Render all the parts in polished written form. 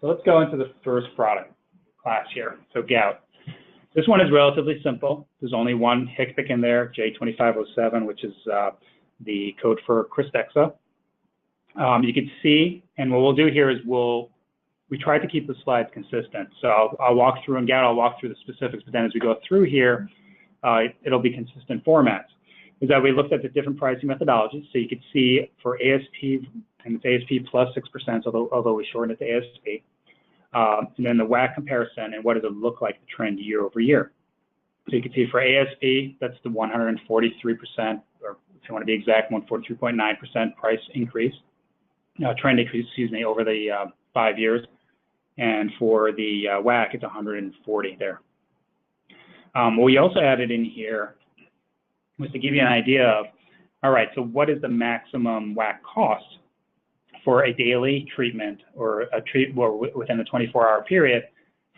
So let's go into the first product class here. So gout. This one is relatively simple. There's only one HCPCS in there, J2507, which is the code for Krystexxa. You can see, and what we'll do here is we try to keep the slides consistent. So I'll walk through in gout, I'll walk through the specifics, but then as we go through here, it'll be consistent formats. Is that we looked at the different pricing methodologies. So you can see for ASP, and it's ASP plus 6%, although we shortened it to ASP. And then the WAC comparison and what does it look like the trend year over year. So you can see for ASP, that's the 143%, or if you want to be exact, 143.9% price increase, trend increase, excuse me, over the 5 years. And for the WAC, it's 140 there. What we also added in here was to give you an idea of, all right, so what is the maximum WAC cost for a daily treatment or a within the 24-hour period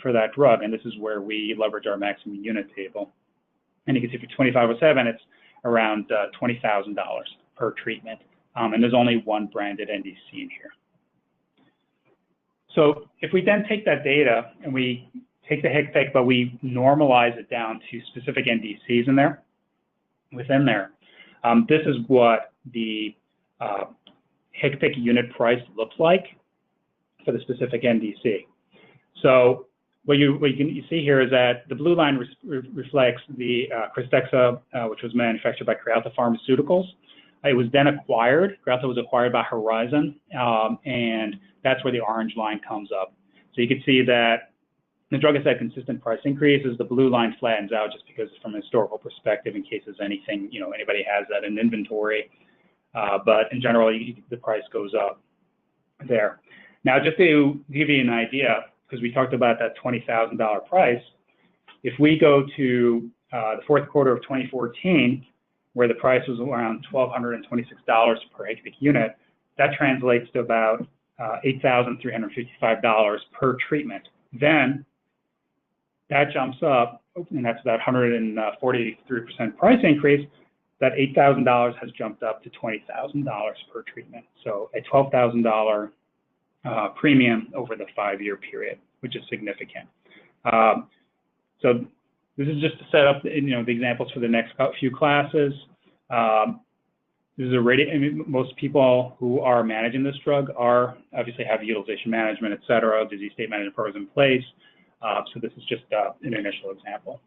for that drug? And this is where we leverage our maximum unit table. And you can see for 2507, it's around $20,000 per treatment. And there's only one branded NDC in here. So if we then take that data and we take the HCPCS, but we normalize it down to specific NDCs within there, this is what the HCPCS unit price looks like for the specific NDC. So what you see here is that the blue line reflects the Krystexxa, which was manufactured by Crealta Pharmaceuticals. It was then acquired. Crealta was acquired by Horizon, and that's where the orange line comes up. So you can see that the drug has had consistent price increases. The blue line flattens out just because from a historical perspective, in case there's anything, anybody has that in inventory. But in general, the price goes up there. Now, just to give you an idea, because we talked about that $20,000 price, if we go to the fourth quarter of 2014, where the price was around $1,226 per HCPCS unit, that translates to about $8,355 per treatment. Then that jumps up, and that's about 143% price increase. That $8,000 has jumped up to $20,000 per treatment. So a $12,000 premium over the 5-year period, which is significant. So this is just to set up, the examples for the next few classes. This is most people who are managing this drug obviously have utilization management, et cetera, disease state management programs in place. So this is just an initial example.